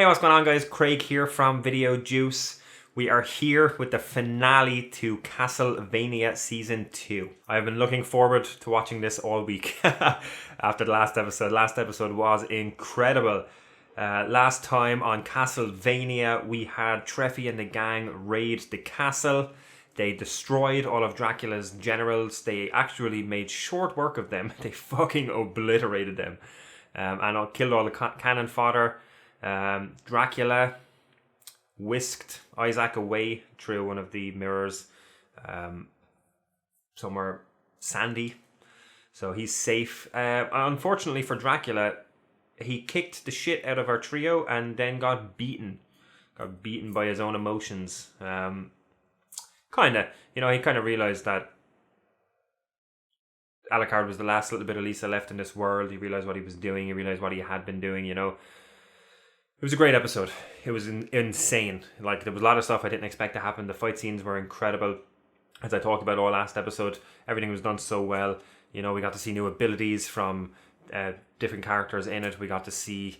Hey, what's going on, guys? Craig here from Video Juice. We are here with the finale to Castlevania Season 2. I've been looking forward to watching this all week after the last episode. Last episode was incredible. Last time on Castlevania, we had Treffy and the gang raid the castle. They destroyed all of Dracula's generals. They actually made short work of them. They fucking obliterated them. And killed all the cannon fodder. Dracula whisked Isaac away through one of the mirrors somewhere sandy. So he's safe. Unfortunately for Dracula, he kicked the shit out of our trio and then got beaten. Got beaten by his own emotions. He kind of realized that Alucard was the last little bit of Lisa left in this world. He realized what he was doing. He realized what he had been doing, It was a great episode. It was insane. Like, there was a lot of stuff I didn't expect to happen. The fight scenes were incredible. As I talked about all last episode, everything was done so well. We got to see new abilities from different characters in it. We got to see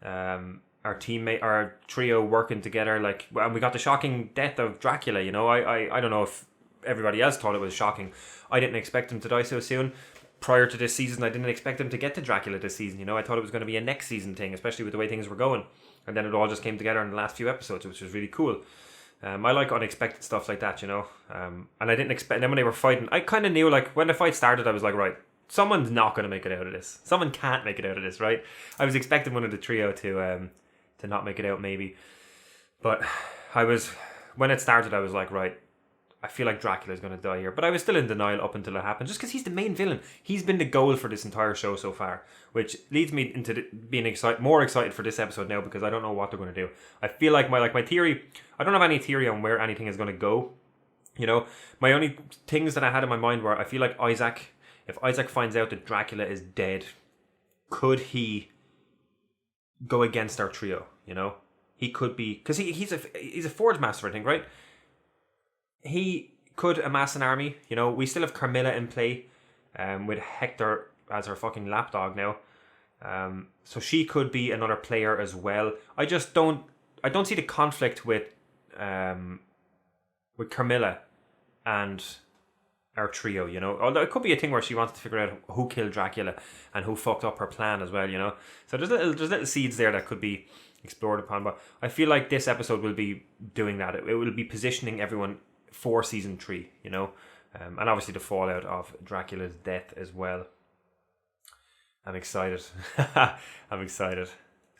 our trio working together. And we got the shocking death of Dracula. I don't know if everybody else thought it was shocking. I didn't expect him to die so soon. Prior to this season, I didn't expect him to get to Dracula this season. I thought it was going to be a next season thing, especially with the way things were going. And then it all just came together in the last few episodes, which was really cool. I like unexpected stuff like that, and I didn't expect. And then when they were fighting, I kind of knew, when the fight started, I was like, right, someone's not going to make it out of this. Someone can't make it out of this, right? I was expecting one of the trio to not make it out, maybe. But when it started, I was like, right, I feel like Dracula's going to die here. But I was still in denial up until it happened, just because he's the main villain. He's been the goal for this entire show so far, which leads me into being more excited for this episode now, because I don't know what they're going to do. I feel like my theory, I don't have any theory on where anything is going to go. My only things that I had in my mind were, I feel like if Isaac finds out that Dracula is dead, could he go against our trio? He could be, because he's a forge master, I think, right? He could amass an army. We still have Carmilla in play, with Hector as her fucking lapdog now. So she could be another player as well. I don't see the conflict with Carmilla and our trio, Although it could be a thing where she wants to figure out who killed Dracula and who fucked up her plan as well, So there's little seeds there that could be explored upon. But I feel like this episode will be doing that. It will be positioning everyone for season 3, and obviously the fallout of Dracula's death as well. I'm excited. I'm excited.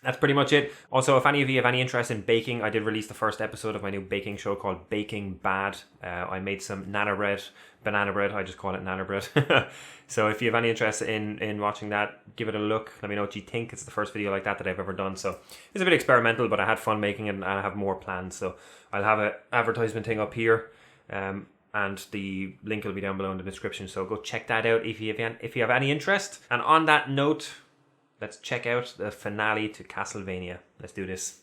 That's pretty much it. Also, if any of you have any interest in baking, I did release the first episode of my new baking show called Baking Bad. I made some banana bread. I just call it nana bread. So if you have any interest in watching that, give it a look. Let me know what you think. It's the first video like that I've ever done. So it's a bit experimental, but I had fun making it, and I have more plans. So I'll have an advertisement thing up here. And the link will be down below in the description. So go check that out if you have any interest. And on that note, let's check out the finale to Castlevania. Let's do this.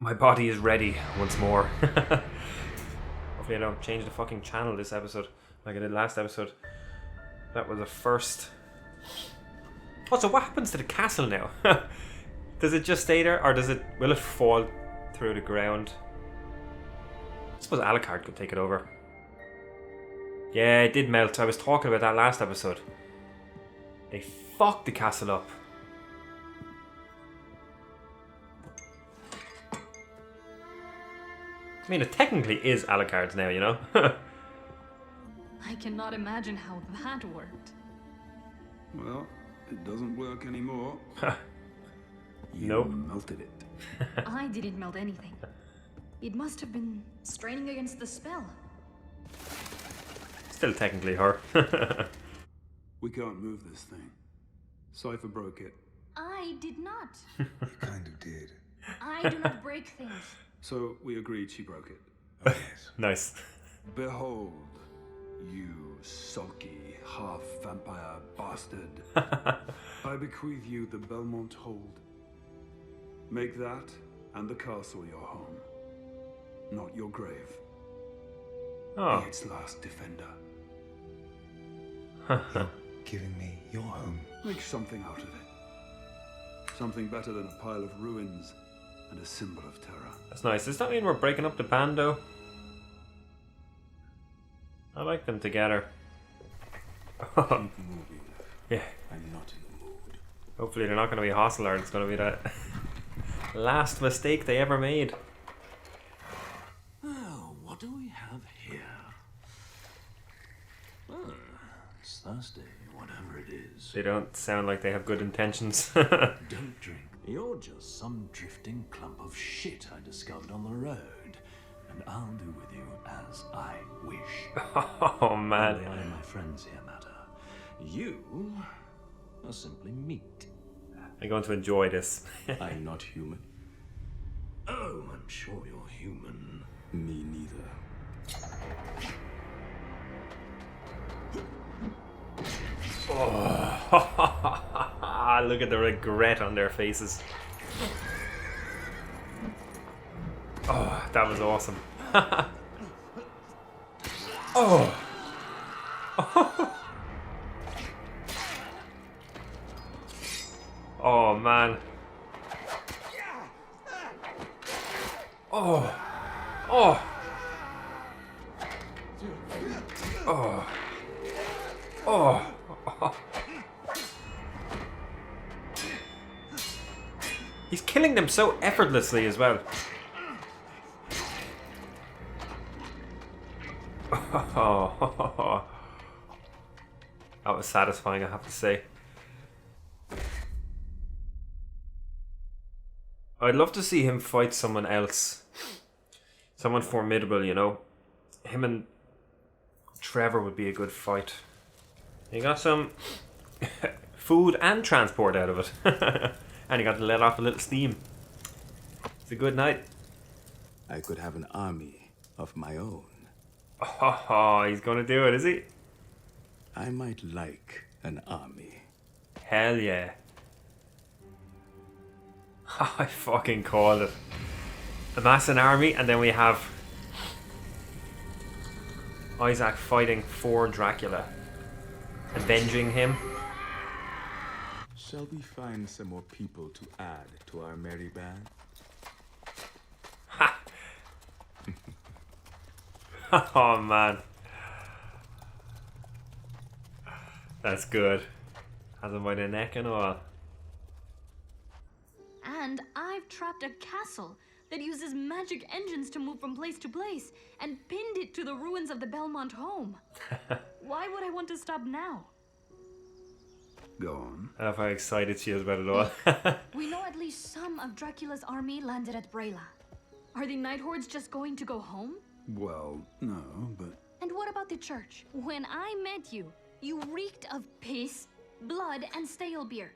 My body is ready once more. Hopefully I don't change the fucking channel this episode like I did last episode. That was the first. Oh, so what happens to the castle now? Does it just stay there, or will it fall through the ground? I suppose Alucard could take it over. Yeah, it did melt. I was talking about that last episode. They fucked the castle up. I mean, it technically is Alucard's now, I cannot imagine how that worked. Well, it doesn't work anymore. You Nope. melted it. I didn't melt anything. It must have been straining against the spell. Still technically her. We can't move this thing. Cypher broke it. I did not. You kind of did. I do not break things. So we agreed she broke it. Oh, yes. Nice. Behold, you sulky half-vampire bastard. I bequeath you the Belmont Hold. Make that and the castle your home, not your grave. Oh. Be its last defender. Giving me your home. Make something out of it. Something better than a pile of ruins and a symbol of terror. That's nice. Does that mean we're breaking up the band though? I like them together. Moving. Yeah. I'm not in the mood. Hopefully they're not going to be hostile, or it's going to be the last mistake they ever made. Oh, what do we have here? Oh, it's Thursday, whatever it is. They don't sound like they have good intentions. Don't drink. You're just some drifting clump of shit I discovered on the road. And I'll do with you as I wish. Oh man. Only I and my friends here matter. You are simply meat. I'm going to enjoy this. I'm not human. Oh, I'm sure you're human. Me neither. Oh. Look at the regret on their faces. Oh, that was awesome. Oh. Oh man. Oh. Oh. Oh. Oh. He's killing them so effortlessly as well. Oh. That was satisfying, I have to say. I'd love to see him fight someone else. Someone formidable, you know. Him and Trevor would be a good fight. He got some food and transport out of it. And he got to let off a little steam. It's a good night. I could have an army of my own. Oh, he's gonna do it, is he? I might like an army. Hell yeah. I fucking called it. Amass an army, and then we have Isaac fighting for Dracula, avenging him. Shall we find some more people to add to our merry band? Ha! Oh man, that's good. Has him by the neck and all. And I've trapped a castle that uses magic engines to move from place to place and pinned it to the ruins of the Belmont home. Why would I want to stop now? Go on. I love how excited she is about it all. We know at least some of Dracula's army landed at Brela. Are the Night Hordes just going to go home? Well, no, but... And what about the church? When I met you, you reeked of piss, blood, and stale beer.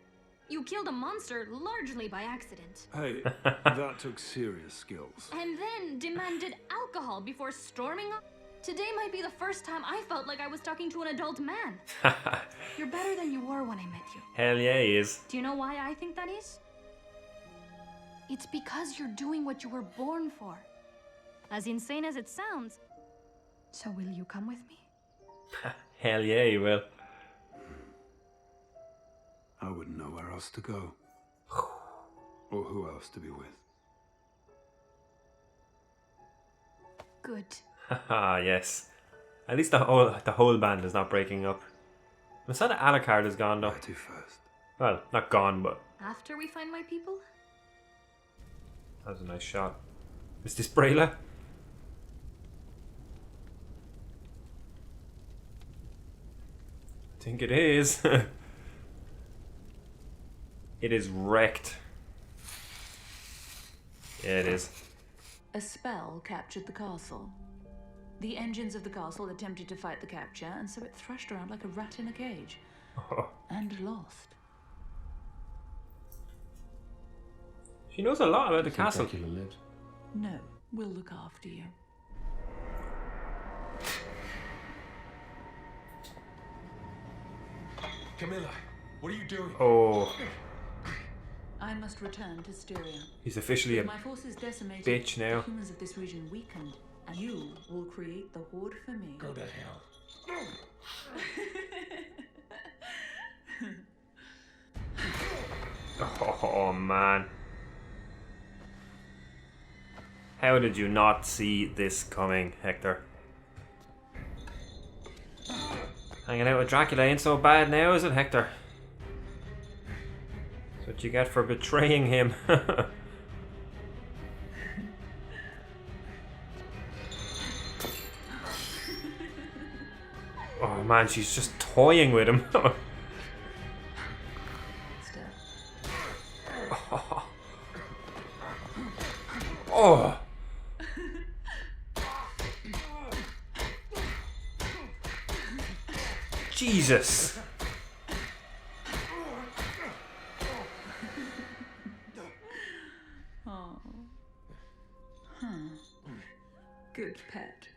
You killed a monster largely by accident. Hey, that took serious skills. And then demanded alcohol before storming off. Today might be the first time I felt like I was talking to an adult man. You're better than you were when I met you. Hell yeah, he is. Do you know why I think that is? It's because you're doing what you were born for. As insane as it sounds. So will you come with me? Hell yeah, he will. I wouldn't know where else to go. Or who else to be with. Good. Haha, yes. At least the whole band is not breaking up. I'm sad that Alucard is gone though. Where to first? Well, not gone, but After we find my people? that was a nice shot. Is this Brayla? I think it is. It is wrecked. Yeah, it is. A spell captured the castle. The engines of the castle attempted to fight the capture, and so it thrashed around like a rat in a cage. And lost. She knows a lot about the castle. Dracula lived. No, we'll look after you. Camilla, what are you doing? Oh, I must return to Styria. he's officially a My forces decimated, bitch now. the humans of this region weakened, and you will create the horde for me. Go to hell. Oh man. How did you not see this coming, Hector? Hanging out with Dracula ain't so bad now, is it, Hector? That's what you get for betraying him. Oh man, she's just toying with him. Oh. Jesus. Oh. Huh. Good pet.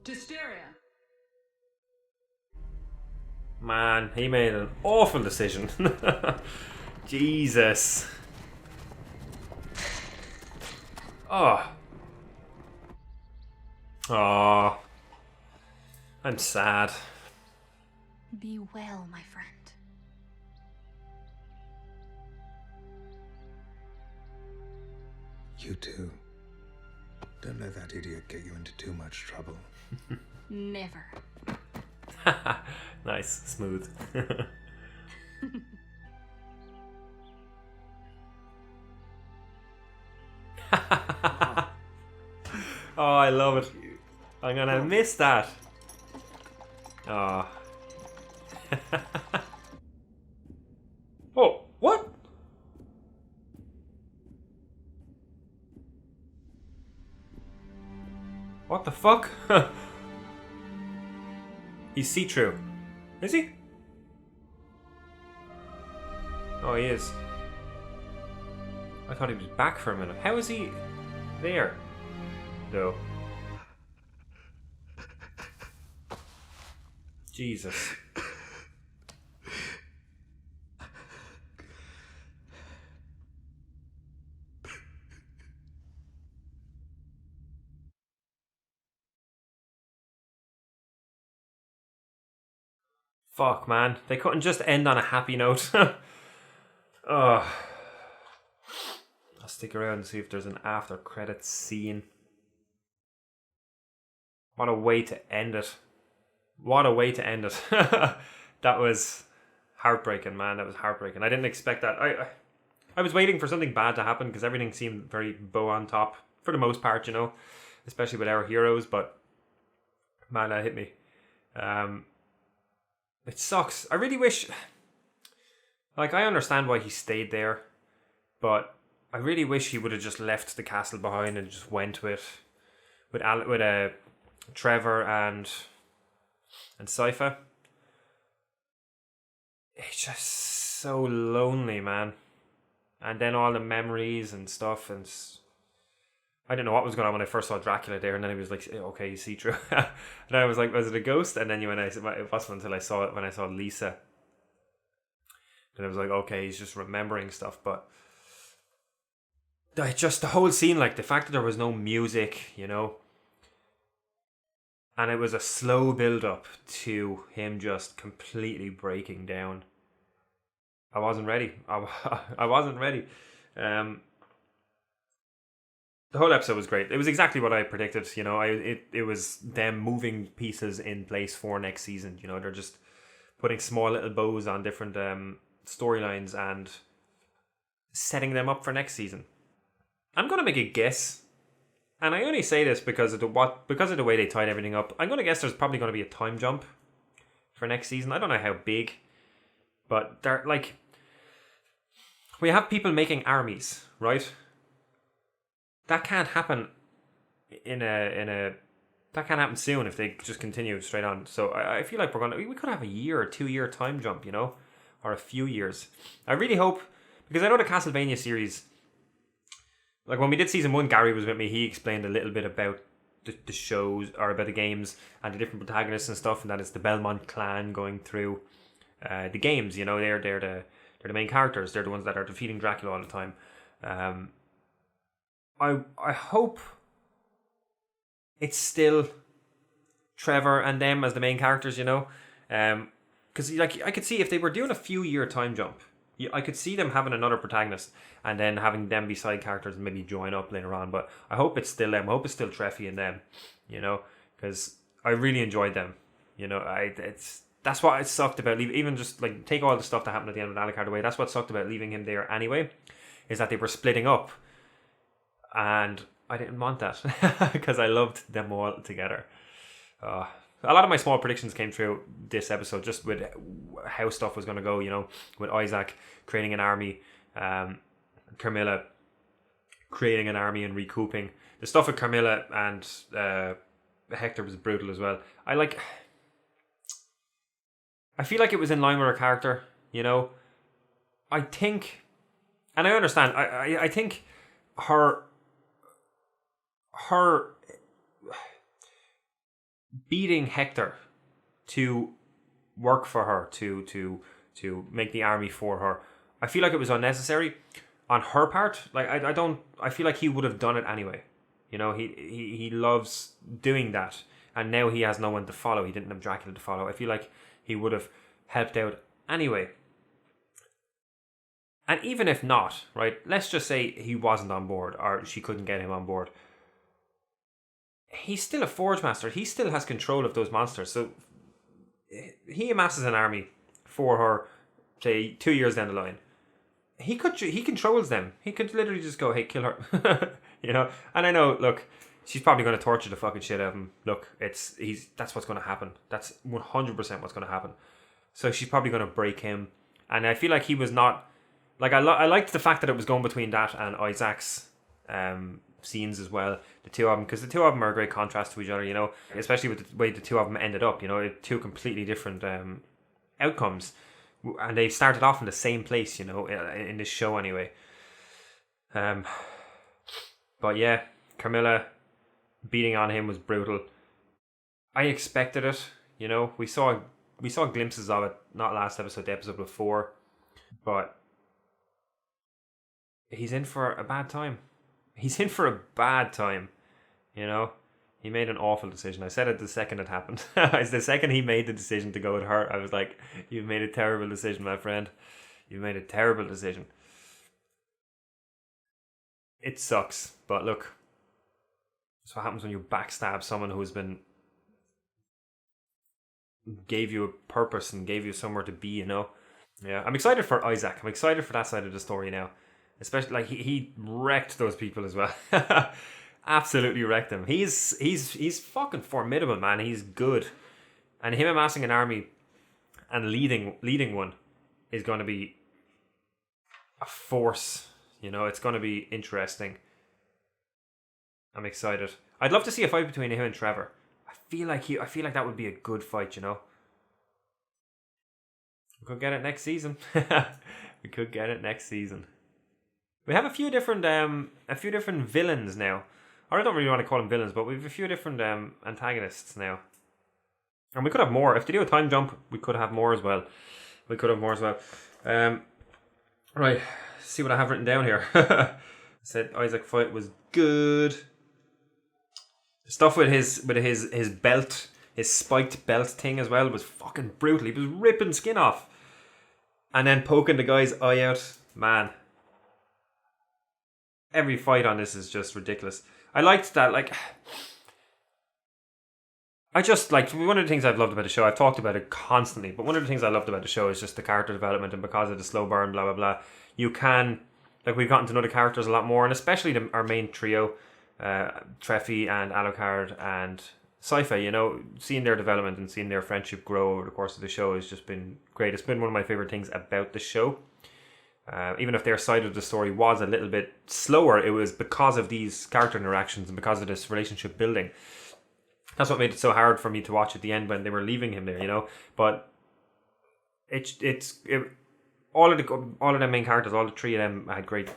Hysteria. Man, he made an awful decision. Jesus. Oh. Oh. I'm sad. Be well, my friend. You too. Don't let that idiot get you into too much trouble. Never. Nice, smooth. Oh, I love it. I'm gonna miss that. Oh. Oh, what? What the fuck? He's see-through. Is he? Oh, he is. I thought he was back for a minute. How is he there? No. Jesus. Fuck, man. They couldn't just end on a happy note. Oh. I'll stick around and see if there's an after credits scene. What a way to end it. What a way to end it. That was heartbreaking, man. That was heartbreaking. I didn't expect that. I was waiting for something bad to happen because everything seemed very bow on top for the most part, you know, especially with our heroes, but man, that hit me. It sucks. I really wish, like, I understand why he stayed there, but I really wish he would have just left the castle behind and just went with Trevor and Sypha. It's just so lonely, man. And then all the memories and stuff, and I didn't know what was going on when I first saw Dracula there, and then he was like, okay, you see through. And then I was like, was it a ghost? And then it wasn't until I saw it when I saw Lisa. And I was like, okay, he's just remembering stuff. But just the whole scene, like the fact that there was no music, you know, and it was a slow build up to him just completely breaking down. I wasn't ready. I wasn't ready. The whole episode was great. It was exactly what I predicted. You know, it was them moving pieces in place for next season. You know, they're just putting small little bows on different storylines and setting them up for next season. I'm gonna make a guess, and I only say this because of the way they tied everything up. I'm gonna guess there's probably gonna be a time jump for next season. I don't know how big, but they're like, we have people making armies, right? That can't happen that can't happen soon if they just continue straight on. So I feel like we could have a year or 2 year time jump, you know, or a few years. I really hope, because I know the Castlevania series, like when we did season 1, Gary was with me. He explained a little bit about the shows, or about the games and the different protagonists and stuff, and that it's the Belmont clan going through the games. You know, they're the main characters. They're the ones that are defeating Dracula all the time. I hope it's still Trevor and them as the main characters, you know, because like I could see if they were doing a few year time jump, I could see them having another protagonist and then having them be side characters and maybe join up later on. But I hope it's still them. I hope it's still Treffy and them, you know, because I really enjoyed them. You know, that's what it sucked about leaving. Even just like take all the stuff that happened at the end of Alucard away. That's what sucked about leaving him there anyway, is that they were splitting up, and I didn't want that because I loved them all together. A lot of my small predictions came through this episode, just with how stuff was going to go, you know, with Isaac creating an army, Carmilla creating an army and recouping. The stuff with Carmilla and Hector was brutal as well. I feel like it was in line with her character, you know. I think, and I understand, I think her beating Hector to work for her, to make the army for her, I feel like it was unnecessary on her part. Like I feel like he would have done it anyway. You know, he loves doing that, and now he has no one to follow. He didn't have Dracula to follow. I feel like he would have helped out anyway. And even if not, right, let's just say he wasn't on board or she couldn't get him on board. He's still a Forge Master. He still has control of those monsters. So he amasses an army for her, say, 2 years down the line. He controls them. He could literally just go, hey, kill her. You know? And I know, look, she's probably going to torture the fucking shit out of him. Look, that's what's going to happen. That's 100% what's going to happen. So she's probably going to break him. And I feel like he was not... Like, I liked the fact that it was going between that and Isaac's scenes as well, the two of them, because the two of them are a great contrast to each other, you know, especially with the way the two of them ended up, you know, two completely different outcomes, and they started off in the same place, you know, in this show anyway. But yeah, Carmilla beating on him was brutal. I expected it, you know. We saw glimpses of it, not last episode, the episode before, but he's in for a bad time. He's in for a bad time, you know. He made an awful decision. I said it the second it happened. It's the second he made the decision to go with her, I was like, you've made a terrible decision, my friend. You've made a terrible decision. It sucks, but look, that's what happens when you backstab someone who's gave you a purpose and gave you somewhere to be, you know. Yeah, I'm excited for Isaac. I'm excited for that side of the story now. Especially, like, he wrecked those people as well. Absolutely wrecked them. He's fucking formidable, man. He's good. And him amassing an army and leading one is going to be a force. You know, it's going to be interesting. I'm excited. I'd love to see a fight between him and Trevor. I feel like that would be a good fight, you know. We could get it next season. We could get it next season. We have a few different villains now. Or I don't really want to call them villains, but we have a few different antagonists now. And we could have more. If they do a time jump, we could have more as well. Right, see what I have written down here. I said Isaac fight was good. Stuff with his belt, his spiked belt thing as well was fucking brutal. He was ripping skin off. And then poking the guy's eye out. Man. Every fight on this is just ridiculous. I liked that, like... I just, like, one of the things I've loved about the show, I've talked about it constantly, but one of the things I loved about the show is just the character development, and because of the slow burn, blah, blah, blah, you can... Like, we've gotten to know the characters a lot more, and especially our main trio, Treffy and Alucard and Sci-Fi, you know, seeing their development and seeing their friendship grow over the course of the show has just been great. It's been one of my favourite things about the show. Even if their side of the story was a little bit slower, it was because of these character interactions and because of this relationship building. That's what made it so hard for me to watch at the end when they were leaving him there, you know. But all of the main characters, all the three of them had great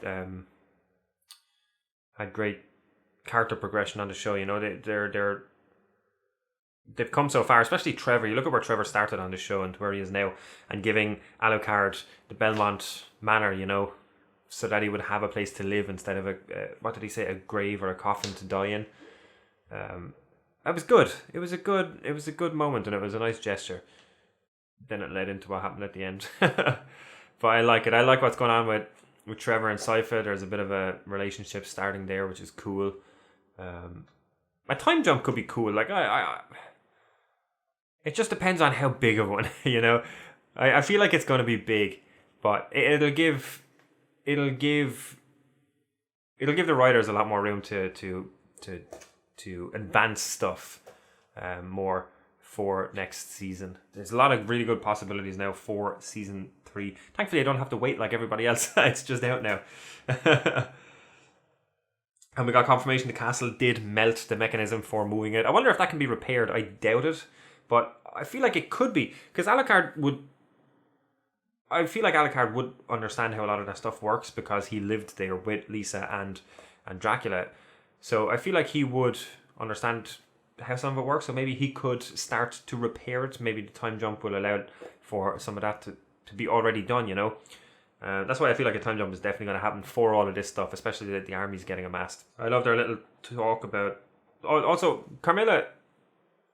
character progression on the show. You know, they've come so far, especially Trevor. You look at where Trevor started on the show and where he is now, and giving Alucard the Belmont Manor, you know, so that he would have a place to live instead of a grave or a coffin to die in. That was good. It was a good moment, and it was a nice gesture. Then it led into what happened at the end. But I like it. I like what's going on with Trevor and Sypha. There's a bit of a relationship starting there, which is cool. A time jump could be cool. Like it just depends on how big of one, you know. I feel like it's going to be big, but it'll give the writers a lot more room to advance stuff more for next season. There's a lot of really good possibilities now for season 3. Thankfully, I don't have to wait like everybody else. It's just out now. And we got confirmation the castle did melt the mechanism for moving it. I wonder if that can be repaired. I doubt it, but I feel like it could be, because Alucard would understand how a lot of that stuff works because he lived there with Lisa and Dracula. So I feel like he would understand how some of it works. So maybe he could start to repair it. Maybe the time jump will allow for some of that to be already done, you know. That's why I feel like a time jump is definitely going to happen for all of this stuff, especially that the army's getting amassed. I love their little talk about... Also, Carmilla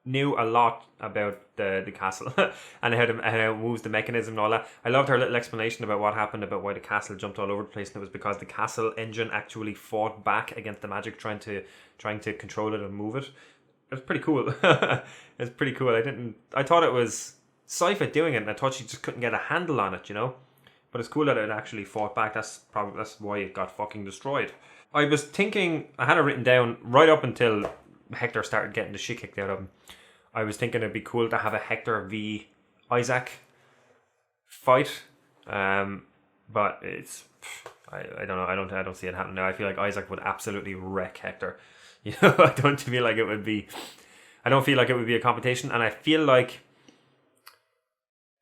knew a lot about the castle and how it moves the mechanism and all that. I loved her little explanation about what happened, about why the castle jumped all over the place, and it was because the castle engine actually fought back against the magic trying to control it and move it. It was pretty cool. It's pretty cool. I thought it was Sypha doing it, and I thought she just couldn't get a handle on it, you know. But it's cool that it actually fought back. That's why it got fucking destroyed. I was thinking, I had it written down right up until Hector started getting the shit kicked out of him. I was thinking it'd be cool to have a Hector v Isaac fight. But it's, I don't know. I don't see it happening now. I feel like Isaac would absolutely wreck Hector. You know, I don't feel like it would be a competition, and I feel like,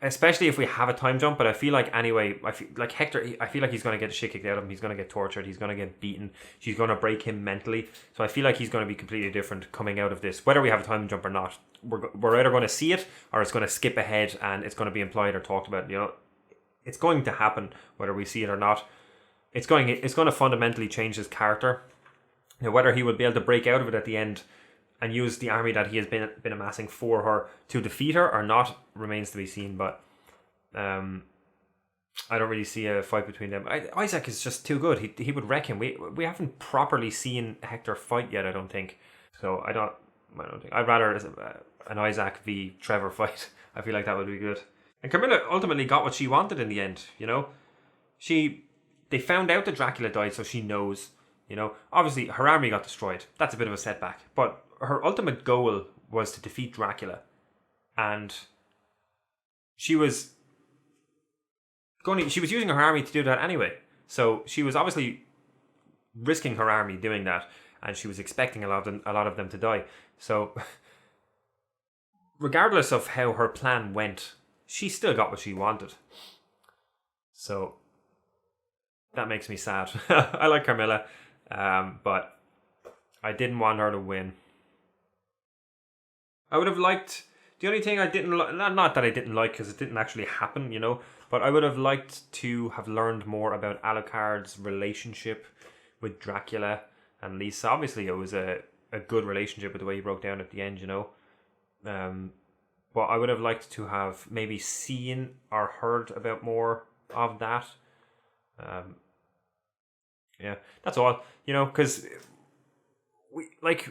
especially if we have a time jump, but I feel like anyway, I feel like Hector, I feel like he's going to get the shit kicked out of him. He's going to get tortured. He's going to get beaten. She's going to break him mentally. So I feel like he's going to be completely different coming out of this. Whether we have a time jump or not, we're either going to see it or it's going to skip ahead and it's going to be implied or talked about. You know, it's going to happen whether we see it or not. It's going to fundamentally change his character. Now, whether he will be able to break out of it at the end and use the army that he has been amassing for her to defeat her or not remains to be seen. But I don't really see a fight between them. Isaac is just too good. He would wreck him. We haven't properly seen Hector fight yet, I don't think. So I don't think. I'd rather an Isaac v Trevor fight. I feel like that would be good. And Carmilla ultimately got what she wanted in the end. You know, they found out that Dracula died, so she knows. You know, obviously her army got destroyed. That's a bit of a setback. But her ultimate goal was to defeat Dracula. And she was using her army to do that anyway. So she was obviously risking her army doing that. And she was expecting a lot of them to die. So regardless of how her plan went, she still got what she wanted. So that makes me sad. I like Carmilla. But I didn't want her to win. I would have liked, the only thing I didn't like, not that I didn't like because it didn't actually happen, you know, but I would have liked to have learned more about Alucard's relationship with Dracula and Lisa. Obviously it was a good relationship with the way he broke down at the end, you know. But I would have liked to have maybe seen or heard about more of that. Yeah, that's all, you know, because we like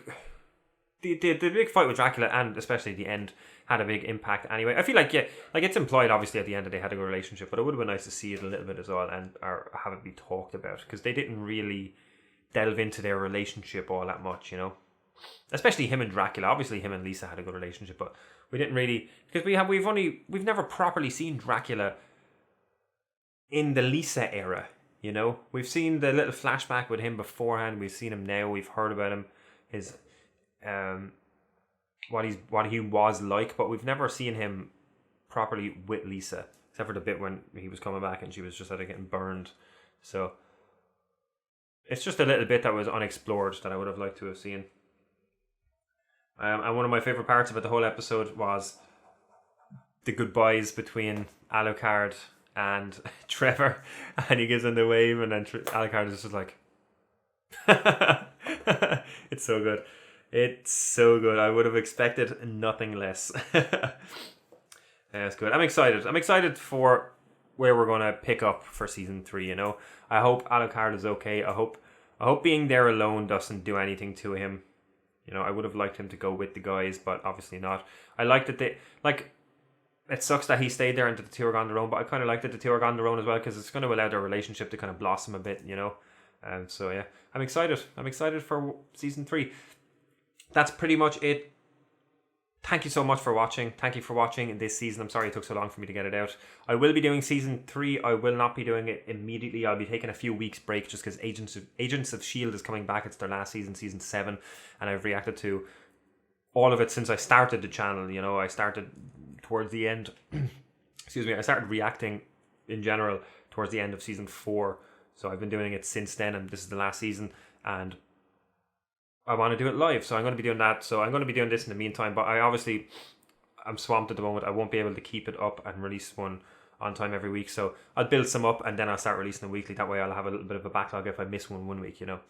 the big fight with Dracula and especially the end had a big impact anyway. I feel like, yeah, like it's implied obviously at the end that they had a good relationship, but it would have been nice to see it a little bit as well and or have it be talked about, because they didn't really delve into their relationship all that much, you know, especially him and Dracula. Obviously him and Lisa had a good relationship, but we didn't really, because we've never properly seen Dracula in the Lisa era. You know, we've seen the little flashback with him beforehand. We've seen him now. We've heard about him, his what he was like, but we've never seen him properly with Lisa, except for the bit when he was coming back and she was just getting burned. So it's just a little bit that was unexplored that I would have liked to have seen. And one of my favorite parts about the whole episode was the goodbyes between Alucard and Trevor, and he gives him the wave, and then Alucard is just like, it's so good. It's so good. I would have expected nothing less. Yeah, it's good. I'm excited. I'm excited for where we're going to pick up for season 3, you know. I hope Alucard is okay. I hope being there alone doesn't do anything to him. You know, I would have liked him to go with the guys, but obviously not. I like that they, like, it sucks that he stayed there and that the two are gone their own, but I kind of like that the two are gone their own as well, because it's going to allow their relationship to kind of blossom a bit, you know. So yeah, I'm excited. I'm excited for season 3. That's pretty much it. Thank you so much for watching. Thank you for watching this season. I'm sorry it took so long for me to get it out. I will be doing season 3. I will not be doing it immediately. I'll be taking a few weeks break just because Agents of S.H.I.E.L.D. is coming back. It's their last season, season 7. And I've reacted to all of it since I started the channel. You know, I started towards the end. Excuse me. I started reacting in general towards the end of season 4. So I've been doing it since then, and this is the last season. And I want to do it live, so I'm going to be doing that. So I'm going to be doing this in the meantime, but I'm swamped at the moment. I won't be able to keep it up and release one on time every week, so I'll build some up and then I'll start releasing them weekly. That way I'll have a little bit of a backlog if I miss one week, you know.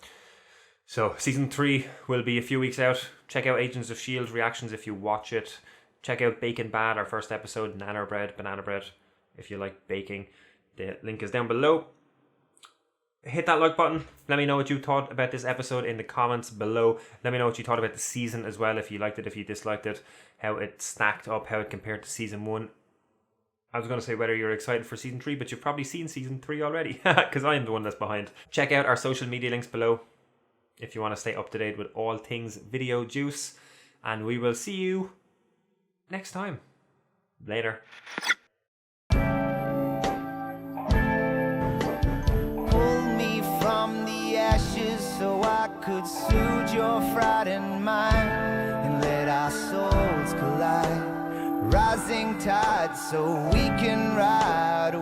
So season 3 will be a few weeks out. Check out Agents of S.H.I.E.L.D. reactions if you watch it. Check out Bacon Bad, our first episode, banana bread, if you like baking. The link is down below. Hit that like button. Let me know what you thought about this episode in the comments below. Let me know what you thought about the season as well, if you liked it, if you disliked it, how it stacked up, how it compared to season 1. I was going to say whether you're excited for season 3, but you've probably seen season 3 already, because I am the one that's behind. Check out our social media links below if you want to stay up to date with all things Video Juice, and we will see you next time. Later. So I could soothe your frightened mind and let our souls collide. Rising tide so we can ride